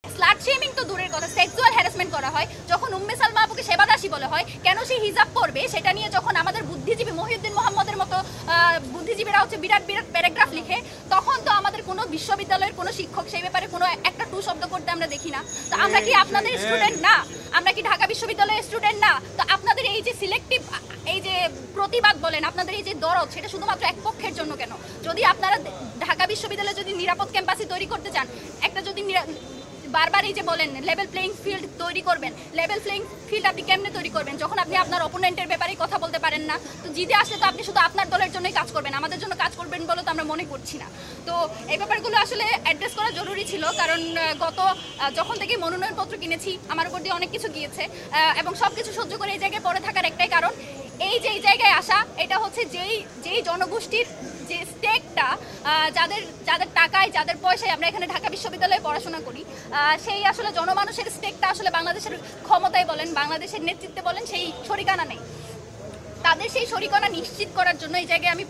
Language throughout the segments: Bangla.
স্লাট শেমিং তো দূরের কথা, সেক্সুয়াল হ্যারাসমেন্ট করা হয়। যখন উম্মে সালমা আপুকে সেবাদাসী বলা হয়, কেন সে হিজাব পরবে সেটা নিয়ে যখন আমাদের বুদ্ধিজীবী মহিউদ্দিন মোহাম্মদের মতো বুদ্ধিজীবীরা হচ্ছে বিরাট বিরাট প্যারাগ্রাফ লিখে, তখন তো আমাদের কোনো বিশ্ববিদ্যালয়ের কোনো শিক্ষক সেই ব্যাপারে কোনো একটা টু শব্দ করতে আমরা দেখি না। তো আমরা কি আপনাদের স্টুডেন্ট না? আমরা কি ঢাকা বিশ্ববিদ্যালয়ের স্টুডেন্ট না? তো আপনাদের এই যে সিলেক্টিভ এই যে প্রতিবাদ বলেন, আপনাদের এই যে দরদ, সেটা শুধুমাত্র এক পক্ষের জন্য কেন? যদি আপনারা ঢাকা বিশ্ববিদ্যালয়ে যদি নিরাপদ ক্যাম্পাসে তৈরি করতে চান, একটা যদি বারবার এই যে বলেন লেভেল প্লেইং ফিল্ড তৈরি করবেন, লেভেল প্লেইং ফিল্ড আপনি কেমনে তৈরি করবেন যখন আপনি আপনার অপোনেন্টের ব্যাপারে কথা বলতে পারেন না? তো জিতে আসলে তো আপনি শুধু আপনার দলের জন্যই কাজ করবেন, আমাদের জন্য কাজ করবেন বলে তো আমরা মনে করছি না। তো এই ব্যাপারগুলো আসলে অ্যাড্রেস করা জরুরি ছিল, কারণ যখন থেকে মনোনয়নপত্র কিনেছি আমার উপর দিয়ে অনেক কিছু গিয়েছে, এবং সব কিছু সহ্য করে এই জায়গায় পড়ে থাকার একটাই কারণ, এই যে এই জায়গায় আসা, এটা হচ্ছে যেই জনগোষ্ঠীর যে স্টেকটা, যাদের টাকায় যাদের পয়সায় আমরা এখানে ঢাকা বিশ্ববিদ্যালয়ে পড়াশোনা করি, সেই আসলে জনমানুষের স্টেকটা আসলে বাংলাদেশের ক্ষমতায় বলেন, বাংলাদেশের নেতৃত্বে বলেন, সেই শরিকানা নেই। তাদের সেই শরিকানা নিশ্চিত করার জন্য এই জায়গায় আমি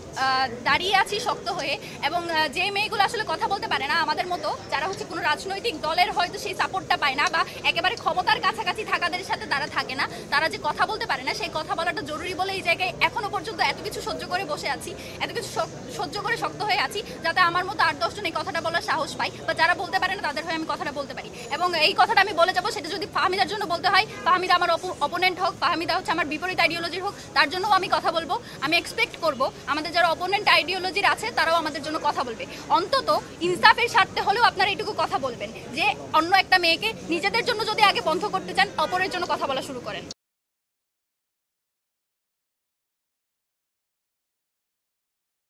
দাঁড়িয়ে আছি শক্ত হয়ে। এবং যে মেয়েগুলো আসলে কথা বলতে পারে না, আমাদের মতো যারা হচ্ছে কোনো রাজনৈতিক দলের হয়তো সেই সাপোর্টটা পায় না, বা একেবারে ক্ষমতার কাছাকাছি থাকাদের সাথে তারা থাকে না, তারা যে কথা বলতে পারে না, সেই কথা বলাটা জরুরি বলে এই জায়গায় এখনো পর্যন্ত এত কিছু সহ্য করে বসে আছি, এত কিছু সহ্য করে শক্ত হয়ে আছি, যাতে আমার মতো 8-10 জন এই কথাটা বলার সাহস পাই, বা যারা বলতে পারে না তাদের হয়ে আমি কথাটা বলতে পারি। এবং এই কথাটা আমি বলে যাবো, সেটা যদি ফাহমিদার জন্য বলতে হয়, ফাহমিদা আমার অপোনেন্ট হোক, ফাহমিদা হচ্ছে আমার বিপরীত আইডিওলজির হোক, তার জন্য আমি কথা বলবো। আমি এক্সপেক্ট করব আমাদের যারা অপোনেন্ট আইডিওলজির আছে তারাও আমাদের জন্য কথা বলবে। অন্তত ইনসাফের স্বার্থে হলেও আপনারা এইটুকু কথা বলবেন যে অন্য একটা মেয়েকে নিজেদের জন্য যদি আগে বন্ধ করতে চান, অপরের জন্য কথা বলা শুরু করেন।